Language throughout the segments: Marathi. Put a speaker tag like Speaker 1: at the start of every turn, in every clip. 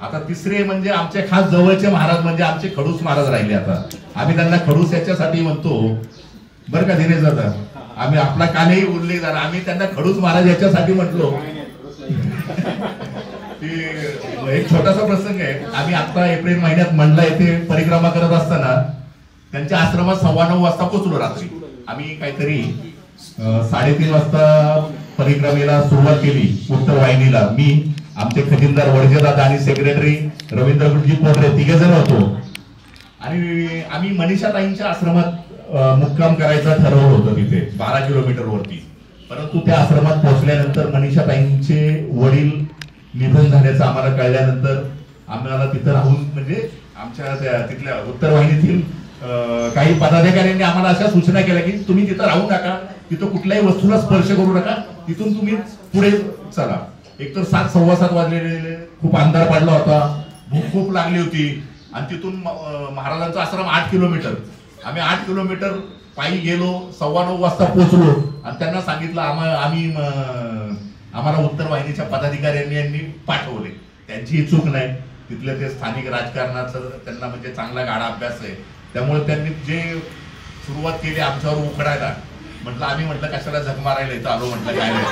Speaker 1: आता तिसरे म्हणजे आमचे खास जवळचे महाराज म्हणजे आमचे खडूस महाराज राहिले. आता आम्ही त्यांना खडूस याच्यासाठी म्हणतो बरं का दिनेश दादा, आम्ही आपला कालही उल्लेख झाला, आम्ही त्यांना खडूस महाराज याच्यासाठी म्हटलो की एक छोटासा प्रसंग आहे. आम्ही आता एप्रिल महिन्यात मंडला येथे परिक्रमा करत असताना त्यांच्या आश्रमात 9:15 वाजता पोहोचलो. रात्री आम्ही काहीतरी 3:30 वाजता परिक्रमेला सुरुवात केली. उत्तर वाहिनीला मी, आमचे खजिनदार वडजे दादा आणि सेक्रेटरी रवींद्र गुरुजी पोटरे तिघे जण होतो. आणि आम्ही मनीषा ताईंच्या आश्रमात मुक्काम करायचं ठरवलं होतं तिथे 12 किलोमीटर वरती. परंतु त्या आश्रमात पोहोचल्यानंतर मनीषा ताईंचे वडील निधन झाल्याचं आम्हाला कळल्यानंतर आम्हाला तिथं राहून म्हणजे आमच्या तिथल्या उत्तर वाहिनीतील काही पदाधिकाऱ्यांनी आम्हाला अशा सूचना केल्या की तुम्ही तिथं राहू नका, तिथं कुठल्याही वस्तूला स्पर्श करू नका, तिथून तुम्ही पुढे चला. एकतर 7, 7:15 वाजलेले, खूप अंधार पडला होता, भूक खूप लागली होती. आणि तिथून महाराजांचा आश्रम 8 किलोमीटर. आम्ही 8 किलोमीटर पायी गेलो, 9:15 वाजता पोहोचलो. आणि त्यांना सांगितलं आम्हाला उत्तर वाहिनीच्या पदाधिकाऱ्यांनी पाठवले. त्यांचीही चूक नाही, तिथले ते स्थानिक राजकारणाचं त्यांना म्हणजे चांगला गाढा अभ्यास आहे. त्यामुळे त्यांनी जे सुरुवात केली आमच्यावर उकडायला, आम्ही म्हटलं कशाला झक मारायला इथं आलो, म्हटलं काय नाही.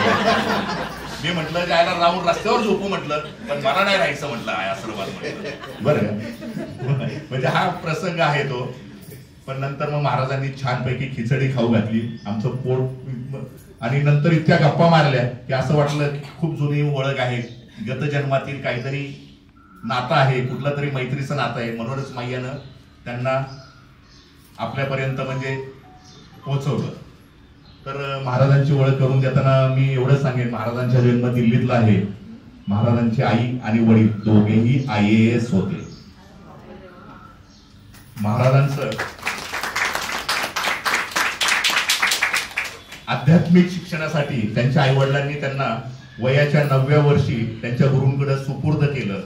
Speaker 1: मी म्हटलं जायला राहून रस्त्यावर झोपू म्हटलं, पण मला नाही राहायचं म्हटलं आश्रमात म्हटलं. बरं म्हणजे हा प्रसंग आहे तो. पण नंतर मग महाराजांनी छानपैकी खिचडी खाऊ घातली, आमचं पोट. आणि नंतर इतक्या गप्पा मारल्या की असं वाटलं की खूप जुनी ओळख आहे, गत जन्मातील काहीतरी नातं आहे, कुठलं तरी मैत्रीचं नातं आहे. म्हणूनच मैयानं त्यांना आपल्यापर्यंत म्हणजे पोहोचवलं. तर महाराजांची ओळख करून देताना मी एवढं सांगेन, महाराजांचा जन्म दिल्लीतला आहे. महाराजांची आई आणि वडील दोघेही IAS होते. महाराजांचं आध्यात्मिक शिक्षणासाठी त्यांच्या आई वडिलांनी त्यांना वयाच्या 9व्या वर्षी त्यांच्या गुरूंकडे सुपूर्द केलं.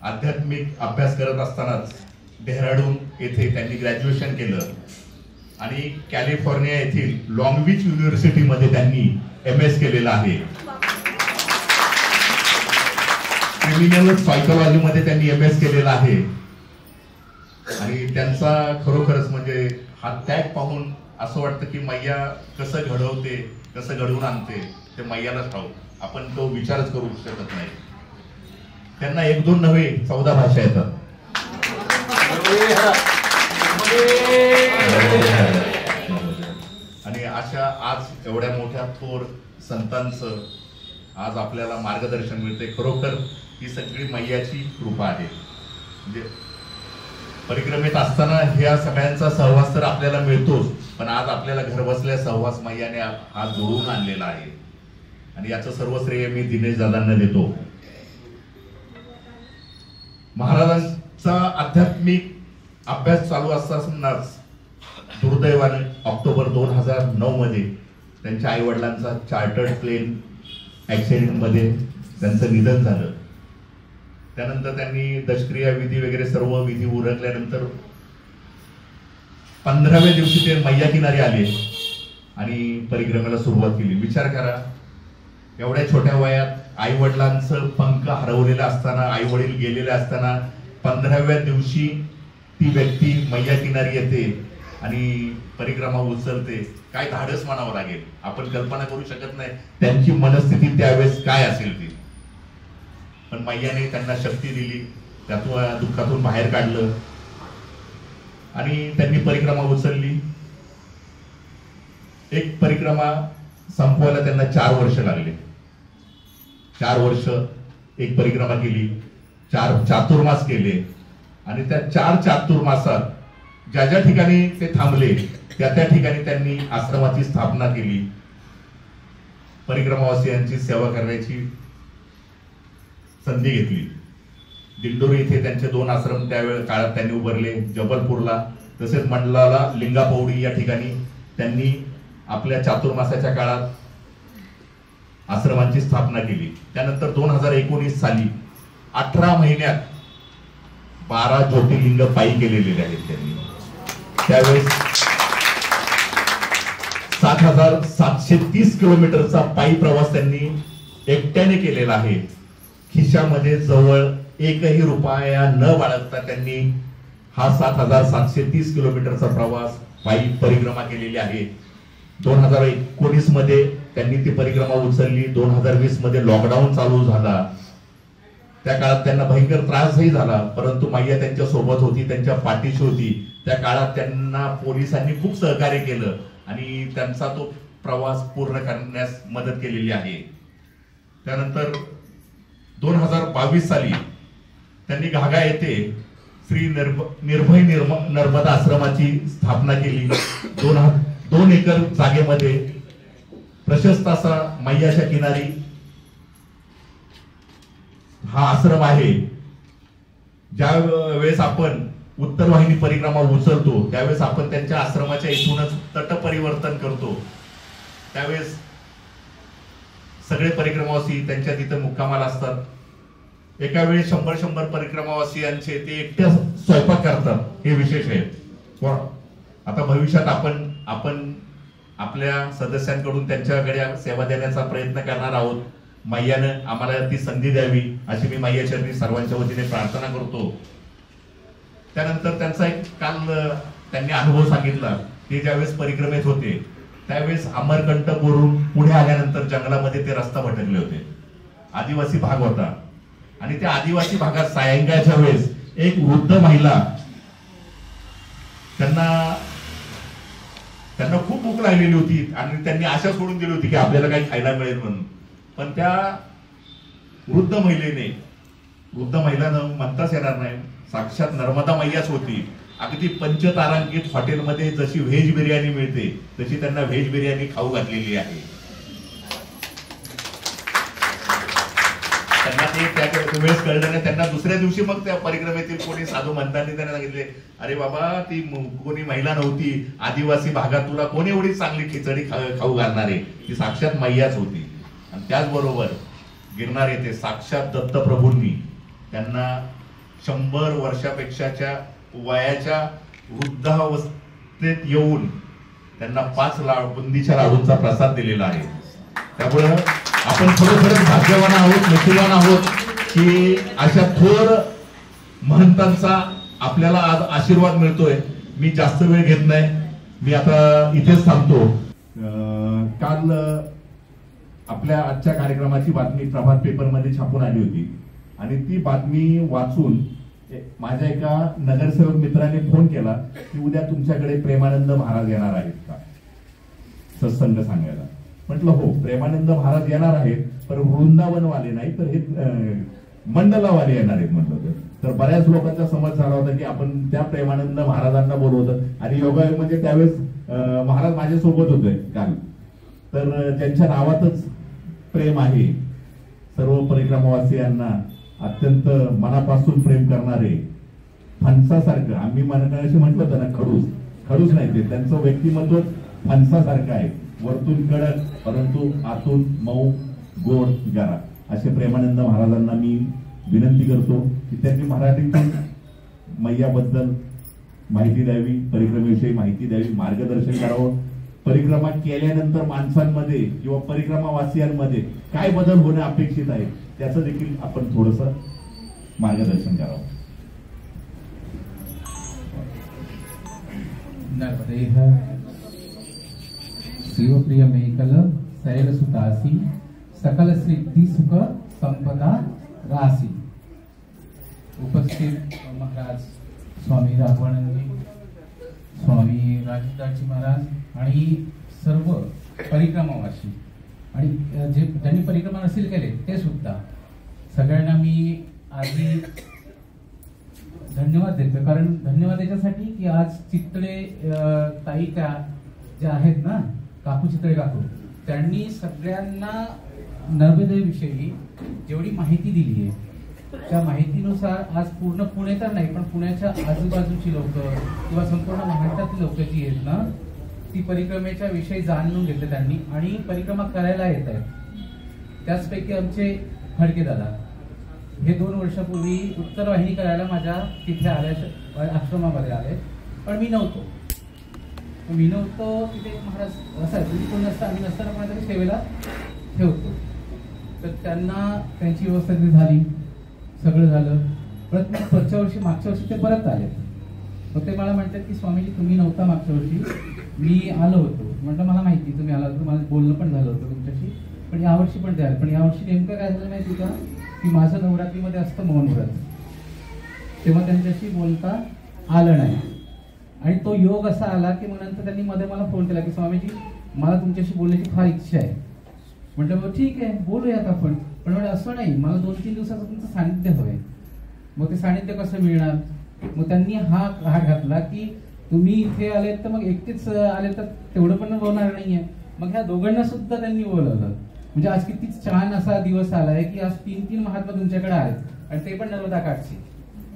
Speaker 1: आध्यात्मिक अभ्यास करत असतानाच डेहराडून येथे त्यांनी ग्रॅज्युएशन केलं आणि कॅलिफोर्निया येथील लॉंग बीच युनिव्हर्सिटीमध्ये त्यांनी MS केलेलं आहे. क्रिमिनल सायकोलॉजीमध्ये त्यांनी MS केलेला आहे. आणि त्यांचा खरोखरच म्हणजे हा त्याग पाहून असं वाटतं की मैया कसं घडवते, कसं घडवून आणते ते मैयालाच ठाऊक, आपण तो विचारच करू शकत नाही. त्यांना 1-2 नव्हे 14 भाषा येतात. आणि अशा आज एवढ्या मोठ्या थोर संतांचं आज आपल्याला मार्गदर्शन मिळते. खरोखर ही सगळी मैयाची कृपा आहे. म्हणजे परिक्रमेत असताना ह्या सगळ्यांचा सहवास तर आपल्याला मिळतोच, पण आज आपल्याला घर बसल्या सहवास मैयाने आज जोडून आणलेला आहे. आणि याचं सर्व श्रेय मी दिनेश दादांना देतो. महाराजांचा आध्यात्मिक अभ्यास चालू असतानाच दुर्दैवाने ऑक्टोबर 2009 मध्ये त्यांच्या आई वडिलांचा चार्टर्ड प्लेन ऍक्सिडेंट मध्ये त्यांचं निधन झालं. त्यानंतर त्यांनी दशक्रिया विधी वगैरे सर्व विधी उरकल्यानंतर 15व्या दिवशी ते मैया किनारी आले आणि परिक्रमेला सुरुवात केली. विचार करा, एवढ्या छोट्या वयात आई वडिलांचं पंख हरवलेलं असताना, आई वडील गेलेले असताना 15व्या दिवशी ती व्यक्ती मैया किनारी येते आणि परिक्रमा उचलते. काय धाडस म्हणावं लागेल, आपण कल्पना करू शकत नाही त्यांची मनस्थिती त्यावेळेस काय असेल ती. पण मैयाने त्यांना शक्ती दिली, त्यातून दुःखातून बाहेर काढलं आणि त्यांनी परिक्रमा उचलली. एक परिक्रमा संपवायला त्यांना 4 वर्ष लागले. 4 वर्ष एक परिक्रमा केली, 4 चातुर्मास केले आणि त्या 4 चातुर्मासात ज्या ज्या ठिकाणी ते थांबले त्या त्या ठिकाणी त्यांनी आश्रमाची स्थापना केली. परिक्रमावासियांची सेवा करण्याची संधी घेतली. दिंडोरी इथे त्यांचे 2 आश्रम त्यावेळेस काळात त्यांनी उभारले. जबलपूरला तसेच मंडलाला लिंगापौडी या ठिकाणी त्यांनी आपल्या चातुर्मासाच्या काळात आश्रमांची स्थापना केली. त्यानंतर 2019 साली 18 महिन्यात 12 ज्योतिर्लिंग पायी केलेले आहेत त्यांनी. त्यावेळेस 7,730 किलोमीटरचा पायी प्रवास त्यांनी एकट्याने केलेला आहे. खिशामध्ये जवळ एकही रुपया न बाळगता त्यांनी हा 7,730 किलोमीटरचा प्रवास पायी परिक्रमा केलेली आहे. 2019 मध्ये त्यांनी ती परिक्रमा उचलली. 2020 मध्ये लॉकडाऊन चालू झाला. त्या काळात त्यांना भयंकर त्रासही झाला, परंतु मैया त्यांच्या सोबत होती, त्यांच्या पाठीशी होती. त्या काळात त्यांना पोलिसांनी खूप सहकार्य केलं आणि त्यांचा तो प्रवास पूर्ण करण्यास मदत केलेली आहे. त्यानंतर 2022 साली त्यांनी घागा येथे श्री निर्भय नर्मदा आश्रमाची स्थापना केली. 2 एकर जागेमध्ये प्रशस्त असा मैयाच्या किनारी हा आश्रम आहे. ज्या वेळेस आपण उत्तर वाहिनी परिक्रमा उचलतो त्यावेळेस आपण त्यांच्या आश्रमाच्या इथूनच तट परिवर्तन करतो. त्यावेळेस सगळे परिक्रमावासी त्यांच्या तिथे मुक्कामाला असतात. एका वेळी 100 परिक्रमावासियांचे ते एकटे स्वयंपाक करतात, हे विशेष आहे. आता भविष्यात आपण आपल्या सदस्यांकडून त्यांच्याकडे सेवा देण्याचा प्रयत्न करणार आहोत. मैयानं आम्हाला ती संधी द्यावी अशी मी मैया चरणी सर्वांच्या वतीने प्रार्थना करतो. त्यानंतर त्यांचा एक काल त्यांनी अनुभव सांगितला की ज्यावेळेस परिक्रमेत होते त्यावेळेस अमरकंटकवरून पुढे आल्यानंतर जंगलामध्ये ते रस्ता भटकले होते. आदिवासी भाग होता आणि त्या आदिवासी भागात सायंकाळच्या वेळेस एक वृद्ध महिला त्यांना खूप भूक लागलेली होती आणि त्यांनी आशा सोडून दिली होती की आपल्याला काही खायला मिळेल म्हणून. पण त्या वृद्ध महिलानं म्हणताच येणार नाही, साक्षात नर्मदा मैयाच होती. अगदी पंचतारांकित हॉटेलमध्ये जशी व्हेज बिर्याणी मिळते तशी त्यांना व्हेज बिर्याणी खाऊ घातलेली आहे. त्यांना ते त्या वेळेस कळलं नाही. त्यांना दुसऱ्या दिवशी मग त्या परिक्रमेतील कोणी साधू म्हणताना त्यांना सांगितले, अरे बाबा ती कोणी महिला नव्हती, आदिवासी भागात तुला कोणी एवढी चांगली खिचडी खाऊ घालणार आहे, ती साक्षात मैयाच होती. आणि त्याचबरोबर गिरनार येथे साक्षात दत्तप्रभूंनी त्यांना 100 वर्षापेक्षाच्या वयाच्या वृद्धावस्थेत येऊन त्यांना 5 बुंदीच्या लाडूंचा प्रसाद दिलेला आहे. त्यामुळे आपण खरोखरच भाग्यवान आहोत, नशीबवान आहोत की अशा थोर महंतांचा आपल्याला आज आशीर्वाद मिळतोय. मी जास्त वेळ घेत नाही, मी आता इथेच थांबतो. काल आपल्या आजच्या कार्यक्रमाची बातमी प्रभात पेपरमध्ये छापून आली होती आणि ती बातमी वाचून माझ्या एका नगरसेवक मित्राने फोन केला की उद्या तुमच्याकडे प्रेमानंद महाराज येणार आहेत का सत्संग सांगायला. म्हटलं हो, प्रेमानंद महाराज येणार आहेत, पण वृंदावनवाले नाही तर हे मंडलावाले येणार आहेत म्हटलं. तर बऱ्याच लोकांचा समज झाला होता की आपण त्या प्रेमानंद महाराजांना बोलवतो आणि योगायोग म्हणजे त्यावेळेस महाराज माझ्यासोबत होते काल. तर ज्यांच्या नावातच प्रेम आहे, सर्व परिक्रमावासियांना अत्यंत मनापासून प्रेम करणारे, फणसासारखं आम्ही मनाशी म्हटलं होतं ना, खडूस नाही ते, त्यांचं व्यक्तिमत्व फणसासारखं आहे, वरतून कडक परंतु आतून मऊ गोड गारा. असे प्रेमानंद महाराजांना मी विनंती करतो की त्यांनी मराठीतून मैयाबद्दल माहिती द्यावी, परिक्रमेविषयी माहिती द्यावी, मार्गदर्शन करावं. परिक्रमा केल्यानंतर माणसांमध्ये किंवा परिक्रमावासियांमध्ये काय बदल होणे अपेक्षित आहे त्याचं देखील आपण थोडस मार्गदर्शन करावं.
Speaker 2: शिवप्रिय मेकल सैल सुतासी सकल सिद्धि सुख संपदा रासी. उपस्थित महाराज स्वामी राघवानंदजी, स्वामी राजदाची महाराज आणि सर्व परिक्रमावासी आणि ज्यांनी परिक्रमा नसेल केले ते सुद्धा सगळ्यांना मी आधी धन्यवाद देतो. कारण धन्यवाद याच्यासाठी की आज चितळे ताई त्या ज्या आहेत ना, काकू चितळे काकू, त्यांनी सगळ्यांना नर्मदेविषयी जेवढी माहिती दिली आहे त्या माहितीनुसार आज पूर्ण पुणे तर नाही पण पुण्याच्या आजूबाजूची लोक किंवा संपूर्ण महाराष्ट्रातील लोक जी आहेत ना ती परिक्रमेच्या विषयी जाणून घेतले त्यांनी आणि परिक्रमा करायला येत आहेत. त्याचपैकी आमचे खडके दादा हे 2 वर्षापूर्वी उत्तर वाहिनी करायला माझ्या तिथे आल्या, आश्रमामध्ये आले, पण मी नव्हतो तिथे. महाराज असायचं तुम्ही कोण नसता आम्ही नसताना कोणातरी सेवेला ठेवतो. तर त्यांना त्यांची व्यवस्था तिथे झाली, सगळं झालं. परत मग पुढच्या वर्षी मागच्या वर्षी ते परत आले. मग ते मला म्हणतात की स्वामीजी तुम्ही नव्हता मागच्या वर्षी, मी आलो होतो. म्हटलं मला माहिती तुम्ही आला होतो, मला बोलणं पण झालं होतं तुमच्याशी, पण यावर्षी पण ते आले. पण यावर्षी नेमकं काय झालं माहिती का, की माझं नवरात्रीमध्ये असतं मौन व्रत, तेव्हा त्यांच्याशी बोलता आलं नाही. आणि तो योग असा आला की मग नंतर त्यांनी मध्ये मला फोन केला की स्वामीजी मला तुमच्याशी बोलण्याची फार इच्छा आहे. म्हटलं मग ठीक आहे बोलूयात आपण. पण म्हणजे असं नाही, मला 2-3 दिवसाचं तुमचं सानिध्य हवंय. मग ते सानिध्य कसं मिळणार. मग त्यांनी हा घातला की तुम्ही इथे आलेत तर मग एकटेच आले तर तेवढं पण होणार नाहीये. मग ह्या दोघांना सुद्धा त्यांनी बोलवलं. म्हणजे आज किती छान असा दिवस आलाय की आज 3 महात्मा तुमच्याकडे आहेत आणि ते पण नर्मदा काठचे.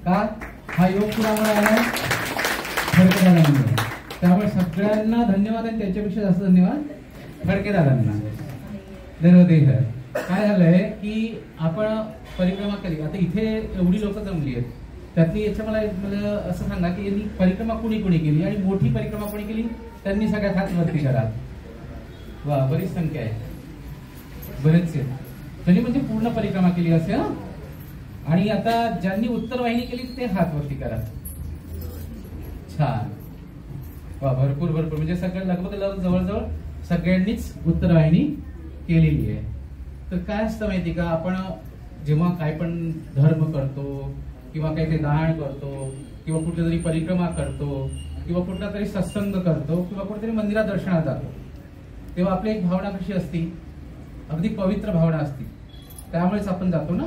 Speaker 2: का हा योग कुणामुळे आलाय, फडकेदादांमुळे. त्यामुळे सगळ्यांना धन्यवाद आणि त्याच्यापेक्षा जास्त धन्यवाद फडकेदादांना. देह काय झालंय की आपण परिक्रमा केली. आता इथे एवढी लोक जमली आहेत, त्यातली याच्या मला असं सांगा की यांनी परिक्रमा कुणी कुणी केली आणि मोठी परिक्रमा कुणी केली, त्यांनी सगळ्यात हात वरती करा. वा बरीच संख्या आहे, बरेचसे. त्यांनी म्हणजे पूर्ण परिक्रमा केली असे. आणि आता ज्यांनी उत्तर वाहिनी केली ते हात वरती करा. छान, वा भरपूर भरपूर. म्हणजे सगळं लगभग जवळजवळ सगळ्यांनीच उत्तर वाहिनी केलेली आहे. तर काय असतं माहिती का, आपण जेव्हा काय पण धर्म करतो किंवा काहीतरी दान करतो किंवा कुठल्या तरी परिक्रमा करतो किंवा कुठला तरी सत्संग करतो किंवा कुठेतरी मंदिरात दर्शनात जातो, तेव्हा आपली एक भावना कशी असती, अगदी पवित्र भावना असती. त्यामुळेच आपण जातो ना.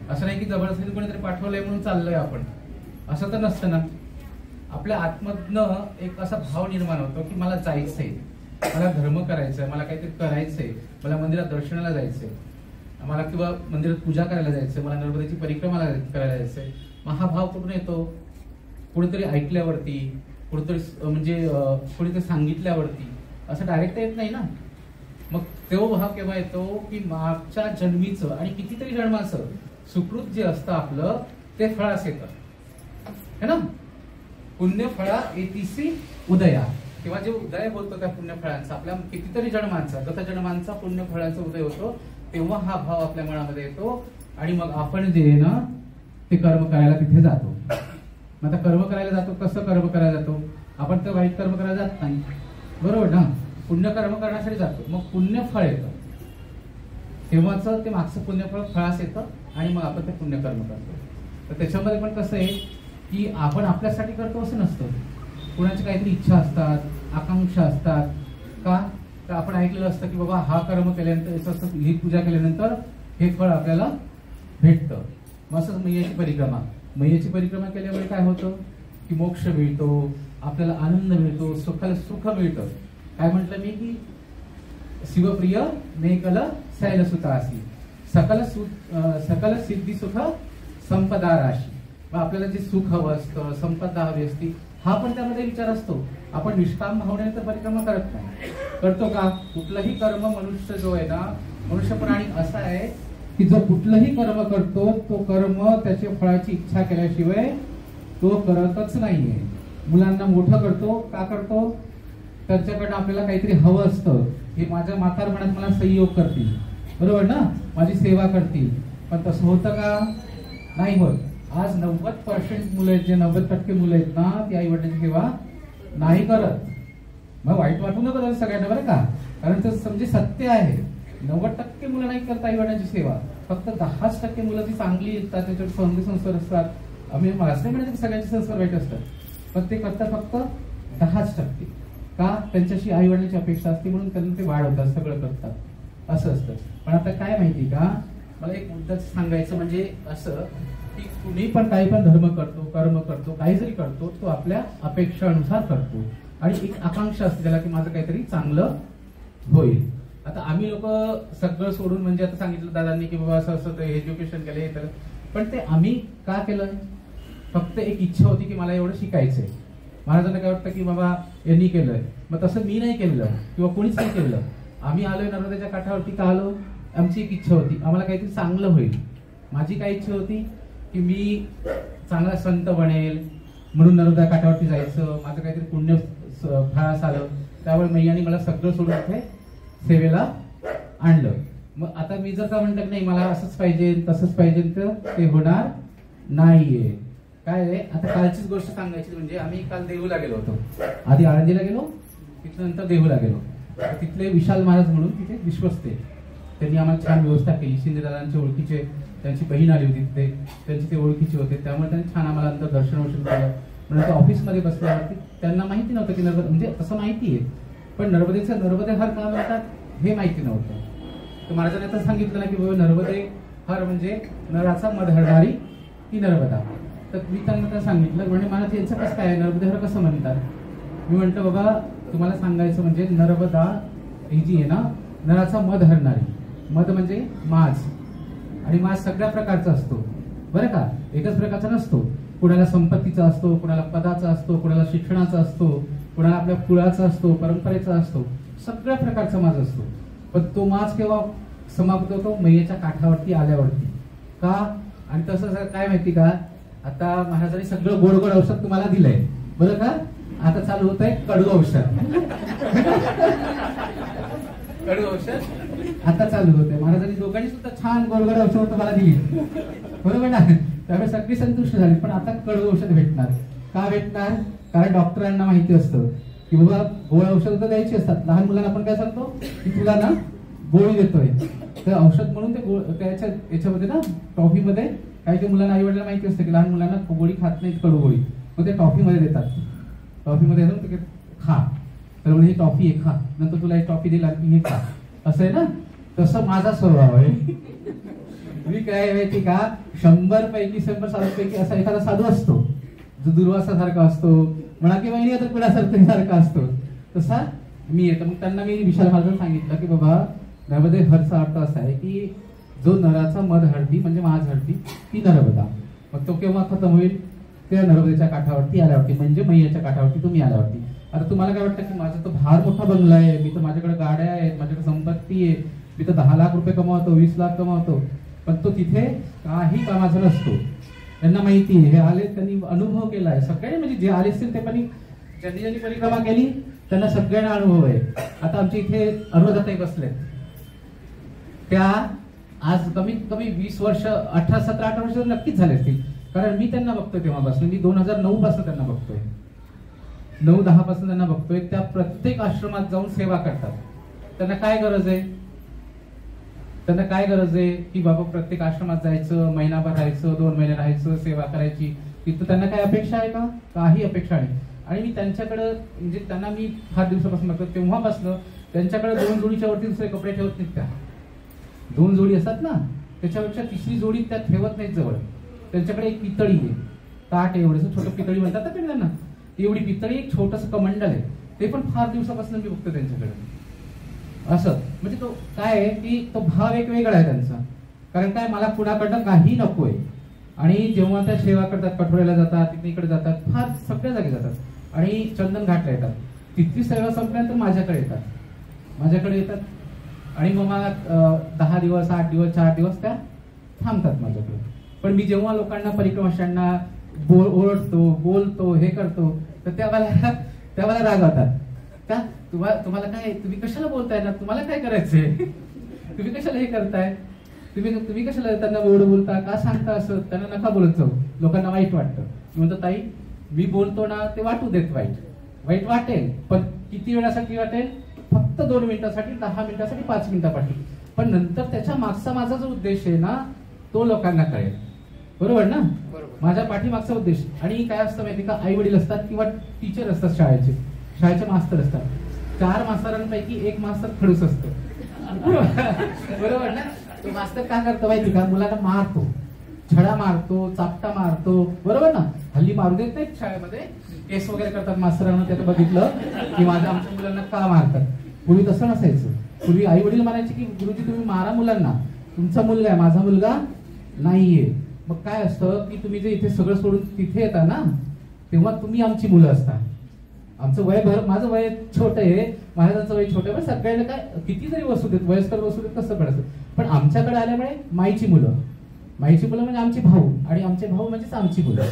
Speaker 2: असं नाही की जबरदस्तीने कोणीतरी पाठवलंय म्हणून चाललोय आपण, असं तर नसतं ना. आपल्या आत्मधनं एक असा भाव निर्माण होतो की मला जायचंय, मला धर्म करायचंय, मला काहीतरी करायचंय, मला मंदिरात दर्शनाला जायचंय, मला किंवा मंदिरात पूजा करायला जायचंय, मला नर्मदेची परिक्रमा करायला जायचंय. मग हा भाव कुठून येतो, कुठेतरी ऐकल्यावरती, कुठेतरी म्हणजे कुणीतरी सांगितल्यावरती, असं डायरेक्ट येत नाही ना. मग तो भाव केव्हा येतो की मागच्या जन्मीचं आणि कितीतरी जन्माचं सुकृत जे असतं आपलं ते फळास येतं है ना. पुण्यफळा येतीसी उदया, किंवा जे उदय होतो त्या पुण्यफळांचा, आपल्या कितीतरी जन्मांचा गतजन्मांचा पुण्यफळांचा उदय होतो, तेव्हा हा भाव आपल्या मनामध्ये येतो. आणि मग आपण जे ना ते कर्म करायला तिथे जातो. मग आता कर्म करायला जातो, कसं कर्म करायला जातो, आपण तर वाईट कर्म करायला जात नाही, बरोबर ना. पुण्यकर्म करण्यासाठी जातो, मग पुण्यफळ येतं, तेव्हाच ते मागचं पुण्यफळ फळास येतं आणि मग आपण ते पुण्यकर्म करतो. तर त्याच्यामध्ये पण कसं आहे की आपण आपल्यासाठी करतो असं नसतं. कुणाची काहीतरी इच्छा असतात, आकांक्षा असतात. का तर आपण ऐकलेलं असतं की बाबा हा कर्म केल्यानंतर, ही पूजा केल्यानंतर हे फळ आपल्याला भेटतं. मग असंच मैयाची परिक्रमा, मैयाची परिक्रमा केल्यामुळे काय होतं की मोक्ष मिळतो, आपल्याला आनंद मिळतो, सुखाला सुख मिळतं. काय म्हटलं मी की शिवप्रिय मेकल शैलसुतासी सकल सिद्धी सुख संपदा राशी. आपल्याला जे सुख हवं असतं, संपदा हवी असती, हा पण त्यामध्ये विचार असतो. आपण निष्काम भावनेने तर परिक्रमा करत नाही, करतो का. कुठलंही कर्म मनुष्य जो आहे ना, मनुष्य पण आणि असा आहे की जो कुठलंही कर्म करतो तो कर्म त्याच्या फळाची इच्छा केल्याशिवाय तो करतच नाहीये. मुलांना मोठं करतो, का करतो, त्याच्याकडनं आपल्याला काहीतरी हवं असतं. हे माझ्या म्हातारपणात मला संयोग करतील, बरोबर ना, माझी सेवा करतील. पण तसं होतं का, नाही होत. आज 90% मुलं आहेत, जे 90% मुलं आहेत ना, ती आई वडिलांची सेवा नाही करत. मग वाईट वाटू नका सगळ्यांना बरं का, कारण ते म्हणजे सत्य आहे. 90% मुलं नाही करत आई वडिलांची सेवा, फक्त 10% मुलं ती चांगली येतात, त्याच्यावर चांगले संस्कार असतात. आम्ही असं नाही म्हणत की सगळ्यांचे संस्कार वाईट असतात, पण ते करतात फक्त 10%. का, त्यांच्याशी आई वडिलांची अपेक्षा असते म्हणून त्यांना ते वाढवतात, सगळं करतात, असं असतं. पण आता काय माहिती का, मला एक मुद्दा सांगायचं म्हणजे असं की कुणी पण काही पण धर्म करतो, कर्म करतो, काही जरी करतो, तो आपल्या अपेक्षानुसार करतो आणि एक आकांक्षा असते त्याला की माझं काहीतरी चांगलं होईल. आता आम्ही लोक सगळं सोडून, म्हणजे आता सांगितलं दादांनी की बाबा असं असं एज्युकेशन केलं, तर पण ते आम्ही का केलं, फक्त एक इच्छा होती की मला एवढं शिकायचंय. महाराजांना काय वाटतं की बाबा यांनी केलंय, मग तसं मी नाही केलं किंवा कोणीच नाही केलं. आम्ही आलोय नर्मदेच्या काठावरती का आलो, आमची एक इच्छा होती, आम्हाला काहीतरी चांगलं होईल. माझी काय इच्छा होती की मी चांगला संत बनेल म्हणून नर्मदा काठावरती जायचं, माझं काहीतरी पुण्य फळास आलं. त्यामुळे मैयाने मला सगळं सोडून इथे सेवेला आणलं. मग आता मी जर का म्हणतात नाही मला असंच पाहिजे तसंच पाहिजे तर ते होणार नाहीये. काय आहे आता कालचीच गोष्ट सांगायची म्हणजे आम्ही काल देहूला गेलो होतो. आधी आळंदीला गेलो, तिथनंतर देहूला गेलो. तिथले विशाल महाराज म्हणून तिथे विश्वस्त आहे, त्यांनी आम्हाला छान व्यवस्था केली. शिंदेदादांचे ओळखीचे, त्यांची बहीण आली होती तिथे, त्यांचे ते ओळखीचे होते, त्यामुळे त्यांनी छान आम्हाला अंतर दर्शन केलं. म्हणजे ऑफिसमध्ये बसल्यावरती त्यांना माहिती नव्हतं की नर्मदे म्हणजे तसं माहिती आहे पण नर्मदे हर का म्हणतात हे माहिती नव्हतं. तर महाराजांनी आता सांगितलं ना की बाबा नर्मदे हर म्हणजे नराचा मध हरणारी ती नर्मदा. तर मी त्यांना सांगितलं म्हणजे मला त्यांचं कसं काय नर्मदे हर कसं म्हणतात. मी म्हटलं बाबा तुम्हाला सांगायचं म्हणजे नर्मदा ही जी आहे ना नराचा मध हरणारी. मध म्हणजे माज, आणि माज सगळ्या प्रकारचा असतो बरं का, एकच प्रकारचा नसतो. कुणाला संपत्तीचा असतो, कुणाला पदाचा असतो, कुणाला शिक्षणाचा असतो, कुणाला आपल्या कुळाचा असतो, परंपरेचा असतो, सगळ्या प्रकारचा माज असतो. पण तो माज केव्हा समाप्त होतो मैयेच्या काठावरती आल्यावरती का. आणि तसं काय माहिती का, आता महाराजांनी सगळं गोड गोड औषध तुम्हाला दिलंय बरं का. आता चालू होत आहे कडू औषध. कडू औषध आता चालू होत आहे. महाराजांनी दोघांनी सुद्धा छान गोड गोड औषध तुम्हाला दिली बरोबर ना, त्यामुळे सगळी संतुष्ट झाली. पण आता कडू औषध भेटणार. का भेटणार, कारण डॉक्टरांना माहिती असतं की बाबा गोड औषध तर द्यायची असतात. लहान मुलांना आपण काय सांगतो की तुला ना गोळी देतोय, तर औषध म्हणून ते त्याच्या याच्यामध्ये ना टॉफीमध्ये काही मुलांना आई वडिलांना माहिती असतं की लहान मुलांना गोळी खात नाहीत कडू गोळी, मग ते टॉफीमध्ये देतात. टॉफीमध्ये ते खा, तर म्हणजे ही टॉफी आहे खा, नंतर तुला एक टॉफी दिला की हे खा, असं आहे ना. तसं माझा स्वभाव आहे. मी काय माहिती का 100 पैकी 100 साधूपैकी असा एखादा साधू असतो जो दुर्वासासारखा असतो म्हणा की वहिनी आता कुणासारखा असतो, तसा मी येतो. मग त्यांना मी विशाल महाराजांना सांगितलं की बाबा नर्मदे हरचा अर्थ असा आहे की जो नराचा मध हळदी म्हणजे माझ हळदी ती नर्मदा. मग तो केव्हा खतम होईल, त्या नर्मदेच्या काठावरती आल्यावरती म्हणजे मैयाच्या काठावरती तुम्ही आल्यावरती. आता तुम्हाला काय वाटतं की माझा तो फार मोठा बंगला आहे, मी तर माझ्याकडे गाड्या आहेत, माझ्याकडे संपत्ती आहे, मी तर 10 लाख रुपये कमावतो, 20 लाख कमावतो, पण तो तिथे काही कामाचा नसतो. त्यांना माहिती आहे, हे आले त्यांनी अनुभव केलाय सगळ्यांनी, म्हणजे जे आले असतील ते पण ज्यांनी ज्यांनी परिक्रमा केली त्यांना सगळ्यांना अनुभव आहे. आता आमच्या इथे अनुराधाताई बसले, त्या आज कमीत कमी 20 वर्ष 18, 17, 18 वर्ष नक्कीच झाले असतील, कारण मी त्यांना बघतोय तेव्हापासून. मी 2009 पासून त्यांना बघतोय, 9-10 पासून त्यांना बघतोय. त्या प्रत्येक आश्रमात जाऊन सेवा करतात. त्यांना काय गरज आहे, त्यांना काय गरज आहे की बाबा प्रत्येक आश्रमात जायचं, महिनाभर राहायचं, 2 महिने राहायचं, सेवा करायची. तिथं त्यांना काय अपेक्षा आहे का, काही अपेक्षा नाही. आणि मी त्यांच्याकडे म्हणजे त्यांना मी फार दिवसापासून बघतो, तेव्हापासून त्यांच्याकडे 2 जोडीच्या वरती दुसरे कपडे ठेवत नाहीत. त्या 2 जोडी असतात ना त्याच्यापेक्षा 3री जोडी त्या ठेवत नाहीत जवळ. त्यांच्याकडे एक पितळी आहे, ताट आहे एवढंच छोटं, पितळी म्हणतात ना त्यांना, एवढी पितळी, एक छोटस कमंडल आहे, ते पण फार दिवसापासून मी बघतो त्यांच्याकडे. असं म्हणजे तो काय आहे की तो भाव एक वेगळा आहे त्यांचा. कारण काय मला कुणाकडनं काही नकोय. आणि जेव्हा त्या सेवा करतात, कठोऱ्याला जातात, तिथे इकडे जातात, फार सगळ्या जागी जातात, आणि चंदन घाटला येतात. तिथली सेवा संपल्यानंतर माझ्याकडे येतात आणि मग मला 10 दिवस, 8 दिवस, 4 दिवस त्या थांबतात माझ्याकडे. पण मी जेव्हा लोकांना परिक्रमाशांना ओळखतो, बोलतो, हे करतो, तर त्या मला रागवतात का, तुम्हाला काय, तुम्ही कशाला बोलताय ना, तुम्हाला काय करायचंय, तुम्ही कशाला हे करताय, तुम्ही कशाला त्यांना एवढं बोलता, का सांगता, असं त्यांना नका बोलत जाऊ, लोकांना वाईट वाटतं. मी म्हणतो ताई मी बोलतो ना ते वाटू देत, वाईट वाटेल, पण किती वेळासाठी वाटेल, फक्त 2 मिनिटासाठी, 10 मिनिटासाठी, 5 मिनिटासाठी, पण नंतर त्याच्या मागचा माझा जो उद्देश आहे ना तो लोकांना कळेल. बरोबर ना, माझ्या पाठीमागचा उद्देश. आणि काय असतं माहिती का, आई वडील असतात किंवा टीचर असतात, शाळेचे मास्तर असतात. 4 मास्तरांपैकी 1 मास्तर खडूस असतो. बरोबर ना. तो मास्तर काय करतो माहिती का, मुलांना मारतो, छडा मारतो, चापटा मारतो, बरोबर ना. हल्ली मारू देत नाही शाळेमध्ये, केस वगैरे करतात मास्तरांना. त्याचं बघितलं की आमच्या मुलांना का मारतात. पूर्वी तसं नसायचं. पूर्वी आई वडील म्हणायचे की गुरुजी तुम्ही मारा मुलांना, तुमचा मुलगा आहे, माझा मुलगा नाहीये. मग काय असतं की तुम्ही जे इथे सगळं सोडून तिथे येता ना, तेव्हा तुम्ही आमची मुलं असता. आमचं वय माझं वय छोटं आहे, महाराजांचं वय छोटं आहे, पण सगळ्यांना काय किती जरी वस्तू देत, वयस्कर वस्तू देत, कसं पडायचं. पण आमच्याकडे आल्यामुळे माईची मुलं म्हणजे आमचे भाऊ, आणि आमचे भाऊ म्हणजेच आमची मुलं,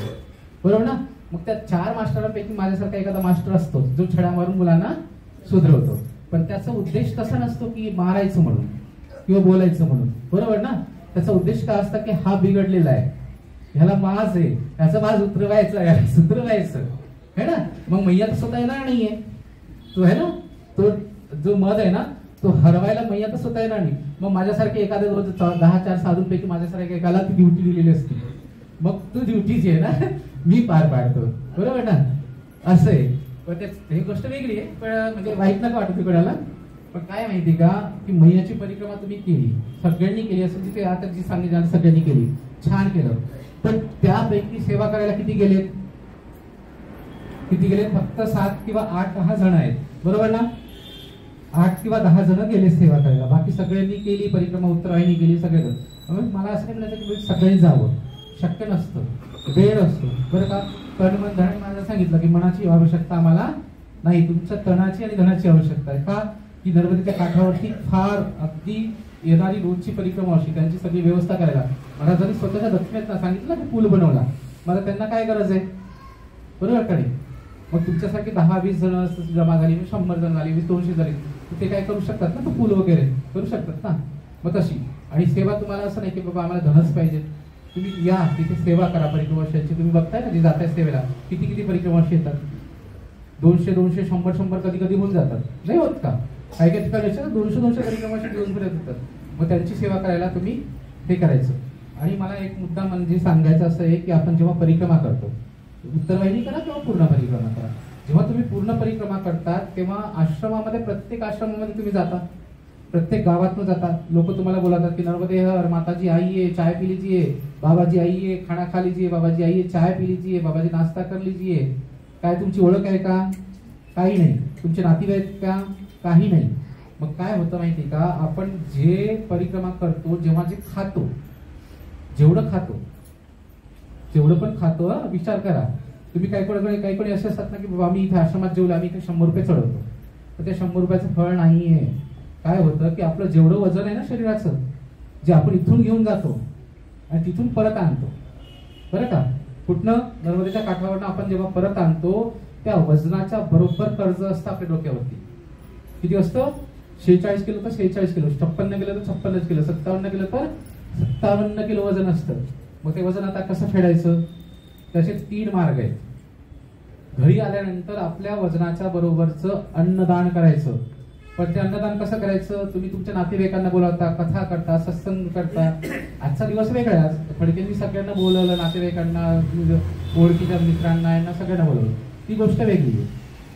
Speaker 2: बरोबर ना. मग त्या 4 मास्टरांपैकी माझ्यासारखा एखादा मास्टर असतो जो छडा मारून मुलांना सुधरवतो. पण त्याचा उद्देश तसा नसतो की मारायचं म्हणून, किंवा बोलायचं म्हणून, बरोबर ना? त्याचा उद्देश काय असता की हा बिघडलेला आहे, ह्याला माज आहे, ह्याचा माज उतरवायचा, ह्याला सुधरवायचं, है ना? मग मैया तर स्वतः येणार नाहीये, तो है ना, तो जो मध आहे ना तो हरवायला मैया तर स्वतः येणार नाही. मग माझ्यासारखे एखाद्या रोज 10-4 साधूंपैकी माझ्यासारख्या एकाला ती ड्युटी दिलेली असते, मग तू ड्युटी जी आहे ना मी पार पाडतो, बरोबर ना? असं आहे. पण ही गोष्ट वेगळी आहे, पण म्हणजे वाईट नका वाटत कोणाला. पण काय माहिती का की मैयाची परिक्रमा तुम्ही केली, सगळ्यांनी केली असेल, तिथे आता जी सांगितलं सगळ्यांनी केली, छान केलं. पण त्यापैकी सेवा करायला किती गेलेत? फक्त 7 किंवा 8-10 जण आहेत, बरोबर ना? 8 किंवा 10 जण गेले सेवा करायला, बाकी सगळ्यांनी केली परिक्रमा, उत्तरायणी केली सगळेजण. मला असं म्हणायचं की सगळ्यांनी जावं, शक्य नसतं, वेळ असतो, बरं का? पण मन धनाने मला सांगितलं की मनाची आवश्यकता आम्हाला नाही, तुमच्या तणाची आणि धनाची आवश्यकता आहे. का की नर्मदेच्या काठावरती फार अगदी येणारी रोजची परिक्रमा अशी, त्यांची सगळी व्यवस्था करायला महाराजांनी स्वतःच्या दक्षिणेत सांगितलं की पूल बनवला. मला त्यांना काय गरज आहे, बरोबर का नाही? मग तुमच्यासारखी 10-20 जण जमा झाली, 100 जण झाली, 20-200 झाली, ते काय करू शकतात ना, तो पूल वगैरे करू शकतात ना. मग तशी आणि सेवा तुम्हाला असं नाही की बाबा आम्हाला धनच पाहिजे, तुम्ही या तिथे सेवा करा परिक्रमाशी. तुम्ही बघताय ना जे जाताय सेवेला, किती परिक्रमाशी येतात, 200-200, 100-100 कधी होऊन जातात, नाही होत का? काही काही ठिकाणी 200-200 परिक्रमाशी दिवसभर येतात. मग त्यांची सेवा करायला तुम्ही हे करायचं. आणि मला एक मुद्दा म्हणजे सांगायचं असं आहे की आपण जेव्हा परिक्रमा करतो, उत्तरवाहिनी करा किंवा पूर्ण परिक्रमा करा, जेव्हा तुम्ही पूर्ण परिक्रमा करतात तेव्हा आश्रमामध्ये, प्रत्येक आश्रमामध्ये तुम्ही जाता, प्रत्येक गावातून जातात, लोक तुम्हाला बोलतात की नर्मदे हर, माताजी आइए चाय पी लीजिए, बाबाजी आइए खाना खा लीजिए, बाबाजी आइए चाय पी लीजिए, बाबाजी नाश्ता कर लीजिए. काय तुमची ओळख आहे का? काही नाही. तुमचे नातेवाईक का? काही नाही. मग काय होतं माहिती का, आपण जे परिक्रमा करतो, जेव्हा जे खातो, जेवढं खातो तेवढं पण खातो. विचार करा तुम्ही, काही कोणी असे असतात ना की बाबा आम्ही इथे आश्रमात जेवलो, आम्ही इथे 100 रुपये चढवतो, तर ते 100 रुपयाचं फळ नाहीये. काय होतं की आपलं जेवढं वजन आहे ना शरीराचं, जे आपण इथून घेऊन जातो आणि तिथून परत आणतो, बरं का, कुठनं नर्मदेच्या काठावरनं आपण जेव्हा परत आणतो, त्या वजनाच्या बरोबर कर्ज असतं आपल्या डोक्यावरती. किती असतं? 46 किलो तर 46 किलो, 56 किलो तर 56 किलो, 57 किलो तर 57 किलो वजन असतं. मग ते वजन आता कसं फेडायचं? त्याचे 3 मार्ग आहेत. घरी आल्यानंतर आपल्या वजनाच्या बरोबरचं अन्नदान करायचं. पण ते अन्नदान कसं करायचं? तुम्ही तुमच्या नातेवाईकांना बोलावता, कथा करता, सत्संग करता. आजचा दिवस वेगळा आहे. फडकेंनी सगळ्यांना बोलवलं, नातेवाईकांना, ओळखीच्या मित्रांना, यांना सगळ्यांना बोलवलं, ती गोष्ट वेगळी आहे.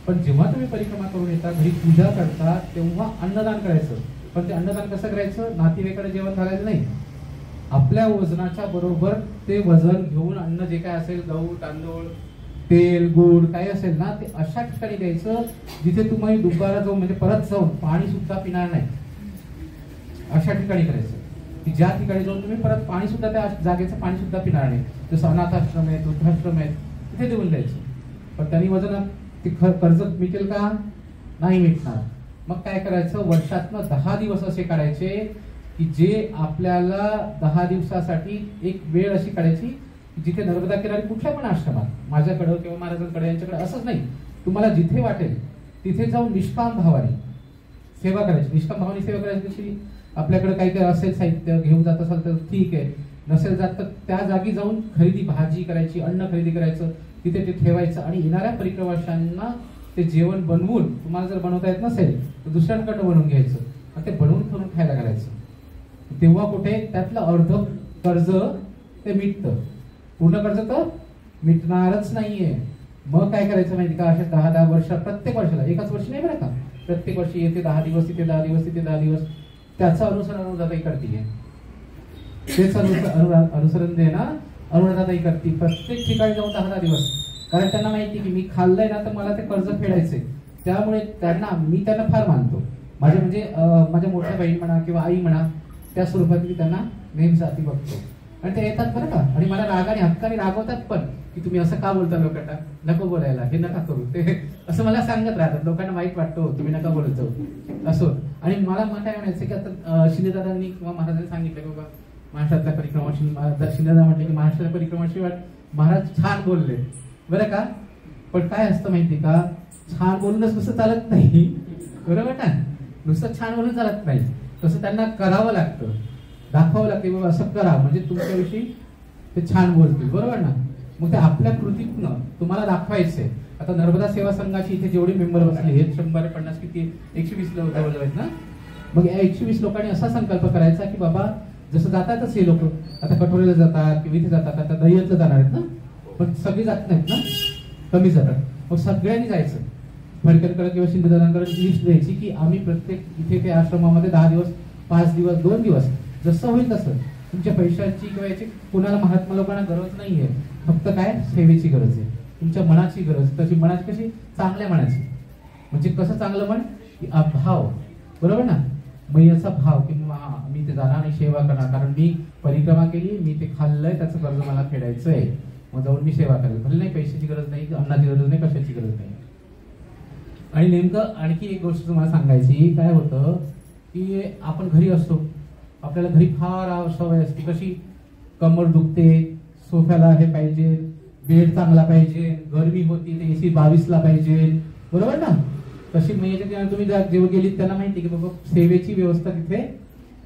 Speaker 2: पण जेव्हा तुम्ही परिक्रमा करून येता, घरी पूजा करता, तेव्हा अन्नदान करायचं. पण ते अन्नदान कसं करायचं? नातेवाईकांना जेवण घालायचं नाही, आपल्या वजनाच्या बरोबर ते वजन घेऊन अन्न जे काय असेल, गहू, तांदूळ, तेल, गुड काय असेल ना, ते अशा ठिकाणी द्यायचं जिथे तुम्ही दुपारा जाऊन, म्हणजे परत जाऊन पाणी सुद्धा पिणार नाही, अशा ठिकाणी करायचं की ज्या ठिकाणी जाऊन तुम्ही परत पाणी सुद्धा, त्या जागेचं पाणी सुद्धा पिणार नाही. जसं अनाथाश्रम आहे, वृद्धाश्रम आहे, तिथे देऊन द्यायचं. पण त्यांनी वजन ते कर्ज मिटेल का? नाही मिटणार. मग काय करायचं? वर्षातनं 10 दिवस असे काढायचे की जे आपल्याला 10 दिवसासाठी एक वेळ अशी काढायची जिथे नर्मदा किनारी कुठल्या पण आश्रमात, माझ्याकडं किंवा महाराजांकडे, यांच्याकडे असंच नाही, तुम्हाला जिथे वाटेल तिथे जाऊन निष्काम भावाने सेवा करायची. निष्काम भावाने सेवा करायची कशी? आपल्याकडे काही काही असेल साहित्य, घेऊन जात असाल तर ठीक आहे, नसेल जात तर त्या जागी जाऊन खरेदी, भाजी करायची, अन्न खरेदी करायचं, तिथे ते ठेवायचं आणि येणाऱ्या परिक्रमाशांना ते जेवण बनवून, तुम्हाला जर बनवता येत नसेल तर दुसऱ्यांकडनं बनवून घ्यायचं आणि ते बनवून करून खायला घालायचं. तेव्हा कुठे त्यातलं अर्ध कर्ज ते मिटतं, पूर्ण कर्ज तर मिटणारच नाहीये. मग काय करायचं माहिती का? अशा 10-10 वर्ष, प्रत्येक वर्षाला, एकाच वर्षी नाही बरं का, प्रत्येक वर्षी येते 10 दिवस, तिथे 10 दिवस, तिथे 10 दिवस, त्याचं अनुसरण अनुराधाताई करते. तेच अनुसरण जे ना अनुराधाताई करते, प्रत्येक ठिकाणी जाऊन 10-10 दिवस. कारण त्यांना माहिती की मी खाल्लंय ना तर मला ते कर्ज फेडायचंय. त्यामुळे मी त्यांना फार मानतो. म्हणजे माझ्या मोठ्या बहीण म्हणा किंवा आई म्हणा, त्या स्वरूपात मी त्यांना नेहमी जाती बघतो आणि ते येतात बरं का. आणि मला रागाने हक्काने रागवतात पण की तुम्ही असं का बोलता लोकांना, नको बोलायला, हे नका करू, ते असं मला सांगत राहतात. लोकांना वाईट वाटतो, तुम्ही नका बोलत जाऊ असं. आणि मला काय म्हणायचं की आता शिंदेदादांनी किंवा महाराजांनी सांगितलं की बाबा महाराष्ट्रातल्या परिक्रमाशी, शिंदेदादा म्हटले की महाराष्ट्राच्या परिक्रमाशी महाराज छान बोलले बरं का. पण काय असतं माहिती का, छान बोलूनच नुसतं चालत नाही, बरोबर ना, नुसतं छान बोलून चालत नाही. तसं त्यांना करावं लागतं, दाखवावं लागतं बाबा असं करा म्हणजे तुमच्याविषयी ते छान बोलतील, बरोबर ना. मग ते आपल्या कृतीतनं तुम्हाला दाखवायचंय. आता नर्मदा सेवा संघाची इथे जेवढे मेंबर बसले आहेत 150 किती 120 लोक आहेत ना. मग या 120 लोकांनी असा संकल्प करायचा की बाबा जसं जातातच हे लोक, आता कठोरेला जातात किंवा इथे जातात, आता दह्यतला जाणार आहेत ना, पण सगळी जात नाहीत ना, कमी जातात. मग सगळ्यांनी जायचं, फडकेकडे किंवा शिंदेदारांकडे लिस्ट द्यायची की आम्ही प्रत्येक इथे ते आश्रमामध्ये 10 दिवस 5 दिवस 2 दिवस जसं होईल तसं. तुमच्या पैशाची किंवा याची कोणाला महात्मा लोकांना गरज नाहीये, फक्त काय सेवेची गरज आहे, तुमच्या मनाची गरज. तशी मनाची कशी, चांगल्या मनाची. म्हणजे कसं चांगलं म्हण की भाव, बरोबर ना. मग याचा भाव की मी ते जाणार आणि सेवा करणार, कारण मी परिक्रमा केली, मी ते खाल्लंय, त्याचं कर्ज मला फेडायचंय, मग जाऊन मी सेवा करेल. भले नाही पैशाची गरज नाही, अन्नाची गरज नाही, कशाची गरज नाही. आणि नेमकं आणखी एक गोष्ट तुम्हाला सांगायची, काय होतं की आपण घरी असतो, आपल्याला घरी फार सवय असते कशी, कमर दुखते, सोफ्याला हे पाहिजे, बेड चांगला पाहिजे, गरमी होती ते AC 22ला पाहिजे, बरोबर ना. तशी म्हणजे तुम्ही जेव्हा गेलीत त्यांना माहिती की बाबा सेवेची व्यवस्था तिथे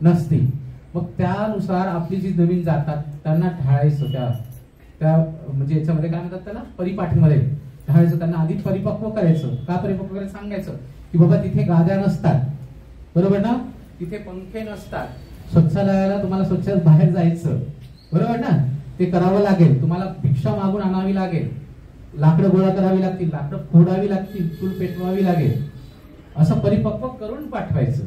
Speaker 2: नसते. मग त्यानुसार आपली जी नवीन जातात त्यांना ढाळायचं, त्या म्हणजे याच्यामध्ये काय म्हणतात त्याला, परिपाठीमध्ये ढाळायचं. त्यांना आधी परिपक्व करायचं. का परिपक्व करायचं सांगायचं की बाबा तिथे गाद्या नसतात, बरोबर ना, तिथे पंखे नसतात, स्वच्छालयाला तुम्हाला स्वच्छ बाहेर जायचं, बरोबर ना, ते करावं लागेल, तुम्हाला भिक्षा मागून आणावी लागेल, लाकडं गोळा करावी लागतील, लाकडं फोडावी लागतील, चूल पेटवावी लागेल, असं परिपक्व करून पाठवायचं.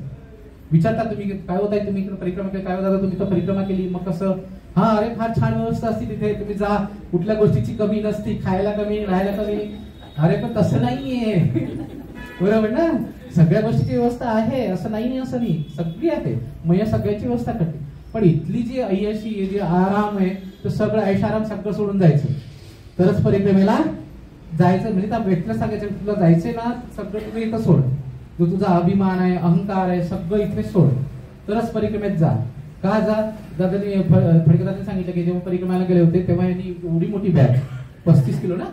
Speaker 2: विचारता तुम्ही काय होत आहे, तुम्ही परिक्रमा केली, काय होता तुम्ही तर परिक्रमा केली, मग कसं, हा अरे फार छान व्यवस्था असते तिथे, तुम्ही जा, कुठल्या गोष्टीची कमी नसती, खायला कमी, राहायला कमी. अरे पण तसं नाहीये, बरोबर ना. सगळ्या गोष्टीची व्यवस्था आहे, असं नाही सगळी आहे. मग या सगळ्याची व्यवस्था करते. पण इथली जी अय्याशी आहे, जी आराम आहे, तर सगळं ऐशाराम सगळं सोडून जायचं, तरच परिक्रमेला जायचं. म्हणजे त्या व्यक्तीला सांगायचं तुला जायचंय ना, सगळं तुझं इथं सोड, जो तुझा अभिमान आहे, अहंकार आहे, सगळं इथे सोड, तरच परिक्रमेत जा. का जा, दादानी फडकेदारांनी सांगितलं की जेव्हा परिक्रमाला गेले होते तेव्हा यांनी एवढी मोठी बॅग 35 किलो ना,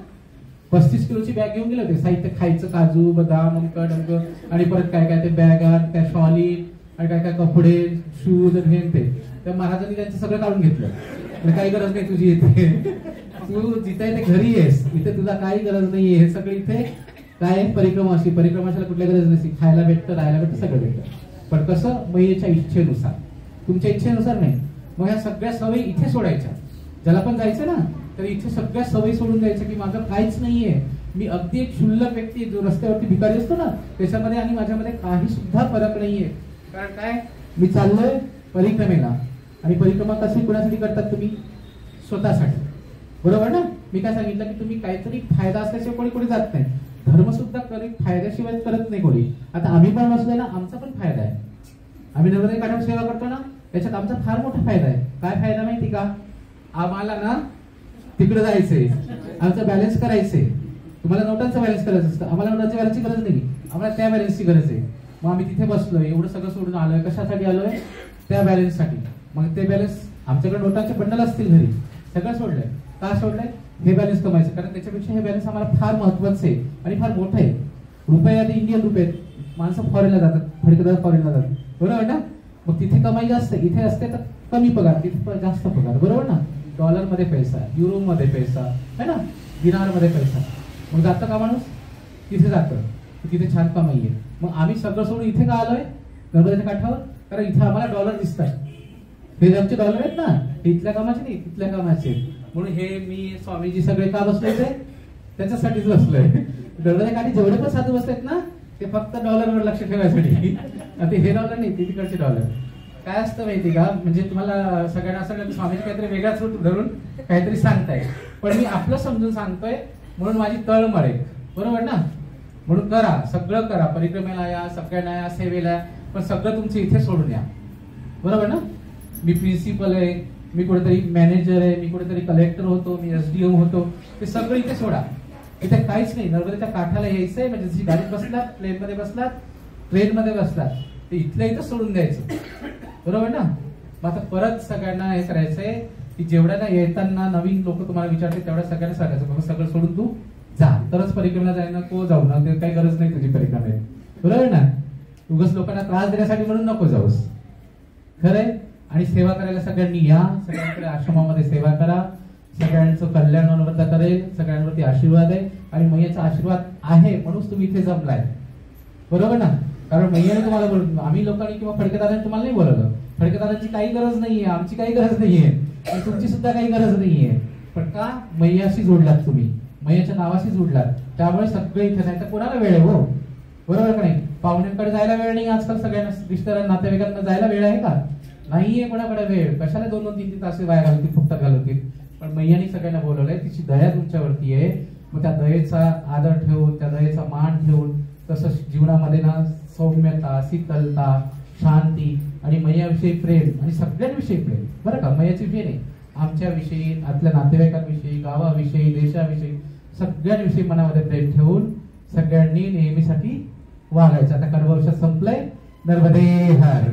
Speaker 2: 35 किलोची बॅग घेऊन गेले होते. साहित्य खायचं, काजू बदाम आणि परत काय काय ते बॅगा, त्या शॉली आणि काय काय कपडे, शूज हे ते. त्या महाराजांनी त्यांचं सगळं काढून घेतलं. काही गरज नाही तुझी इथे, तू जिथे ते घरी आहेस, इथे तुला काही गरज नाहीये. हे सगळं इथे काय परिक्रमाशी, परिक्रमाशाला कुठल्या गरज नसते, खायला भेटतं, राहायला भेटतं, सगळं भेटतं. पण कसं, मैयाच्या इच्छेनुसार, तुमच्या इच्छेनुसार नाही. मग ह्या सगळ्या सवयी इथे सोडायच्या. ज्याला पण जायचं ना तर इथे सगळ्या सवयी सोडून द्यायचं की माझं काहीच नाहीये, मी अगदी एक क्षुल्लक व्यक्ती, जो रस्त्यावरती भिकारी असतो ना त्याच्यामध्ये आणि माझ्यामध्ये काही सुद्धा फरक नाहीये. कारण काय, मी चाललोय परिक्रमेला. आणि परिक्रमा कशी कुणासाठी करतात तुम्ही, स्वतःसाठी, बरोबर ना. मी काय सांगितलं की तुम्ही काहीतरी फायदा असल्याशिवाय कोणी जात नाही. धर्म सुद्धा फायद्याशिवाय करत नाही कोणी. आता आम्ही पण बसलोय ना, आमचा पण फायदा आहे. आम्ही नर्मदा काठावर सेवा करतो ना, त्याच्यात आमचा फार मोठा फायदा आहे. काय फायदा माहिती का, आम्हाला ना तिकडे जायचंय, आमचा बॅलन्स करायचंय. तुम्हाला नोटांचा बॅलन्स करायचं असतं, आम्हाला नोटांच्या बॅलन्सची गरज नाही, आम्हाला त्या बॅलन्सची गरज आहे. मग आम्ही तिथे बसलोय, एवढं सगळं सोडून आलोय, कशासाठी आलोय, त्या बॅलन्ससाठी. मग ते बॅलन्स, आमच्याकडे नोटांचे बंडल असतील घरी, सगळं सोडलंय. का सोडलंय, हे बॅलन्स कमायचं, कारण त्याच्यापेक्षा हे बॅलन्स आम्हाला फार महत्वाचं आहे आणि फार मोठं आहे. रुपये आधी इंडियन रुपये, माणसं फॉरेनला जातात, फडकेदार फॉरेनला जातात, बरोबर ना. मग तिथे कमाई जास्त, इथे असते तर कमी पगार, तिथे जास्त पगार, बरोबर ना. डॉलर मध्ये पैसा, युरो मध्ये पैसा है ना, दिनार मध्ये पैसा. मग जातं का माणूस, तिथे जातं, तिथे छान कमाई आहे. मग आम्ही सगळं सोडून इथे का आलोय, नर्मदाच्या काठावर, कारण इथे आम्हाला डॉलर दिसतात. हे आमचे डॉलर आहेत ना, इथल्या कामाचे नाही, तिथल्या कामाचे. म्हणून हे मी स्वामीजी सगळे का बसले ते त्याच्यासाठीच बसलोय. नर्मदा काठी जेवढे पण साधू बसलेत ना, ते फक्त डॉलरवर लक्ष ठेवायसाठी. आता हे डॉलर नाही, ते तिकडचे डॉलर. काय असतं माहिती का, म्हणजे तुम्हाला सगळ्यांना असं स्वामीजी काहीतरी वेगळाच रूट धरून काहीतरी सांगताय, पण मी आपलं समजून सांगतोय म्हणून माझी तळमळ आहे, बरोबर ना. म्हणून करा, सगळं करा, परिक्रमेला या, सगळ्यांना या, सेवेला या, पण सगळं तुमचं इथे सोडून या, बरोबर ना. मी प्रिन्सिपल आहे, मी कुठेतरी मॅनेजर आहे, मी कुठेतरी कलेक्टर होतो, मी SDM होतो, ते सगळं इथे सोडा. इथे काहीच नाही. नर्मदेच्या काठाला यायचंय, म्हणजे जशी गाडीत बसलात, प्लेन मध्ये बसलात, ट्रेन मध्ये बसलात, ते इथल्या इथं सोडून द्यायचं, बरोबर ना. मग आता परत सगळ्यांना हे करायचंय की जेवढ्यांना येताना नवीन लोक तुम्हाला विचारते तेवढ्या सगळ्यांना सांगायचं बाबा सगळं सोडून तू जा, तरच परिक्रमेला जायला नको जाऊ ना, ते काही गरज नाही तुझी परिक्रमेला, बरोबर ना. उगाच लोकांना त्रास देण्यासाठी म्हणून नको जाऊस, खरंय. आणि सेवा करायला सगळ्यांनी या, सगळ्यांकडे आश्रमामध्ये सेवा करा, सगळ्यांचं कल्याण मनोबद्ध करेल, सगळ्यांवरती आशीर्वाद आहे आणि मैयाचा आशीर्वाद आहे म्हणूनच तुम्ही इथे जमलाय, बरोबर ना? कारण मैयाने तुम्हाला बोलतो, आम्ही लोकांनी किंवा फडकेदारांनी तुम्हाला नाही बोलवलं. फडकेदारांची काही गरज नाहीये, आमची काही गरज नाहीये आणि तुमची सुद्धा काही गरज नाहीये. पण का? मैयाशी जोडलात तुम्ही, मैयाच्या नावाशी जोडलात, त्यामुळे सगळे इथे. नाही तर कोणाला वेळ आहे हो, बरोबर का नाही? पाहुण्यांकडे जायला वेळ नाही आजकाल, सगळ्यांना रिश्तेदार नातेवाईकांना जायला वेळ आहे का? नाहीये कोणाकडे वेळ. कशाला 2-2-3-3 तास वाया घालवतील, फुकटात घालवतील. पण मैयाने सगळ्यांना बोलवलंय, तिची दया तुमच्यावरती आहे. मग त्या दयेचा आदर ठेवून, त्या दयेचा मान ठेवून, तसं जीवनामध्ये ना सौम्यता, शीतलता, शांती आणि मैयाविषयी प्रेम आणि सगळ्यांविषयी प्रेम, बरं का? मैयाची विषयी नाही, आमच्याविषयी, आपल्या नातेवाईकांविषयी, गावाविषयी, देशाविषयी, सगळ्यांविषयी मनामध्ये प्रेम ठेवून सगळ्यांनी नेहमीसाठी वागायचं. आता कर्मवर्ष संपलंय. नर्मदे हर.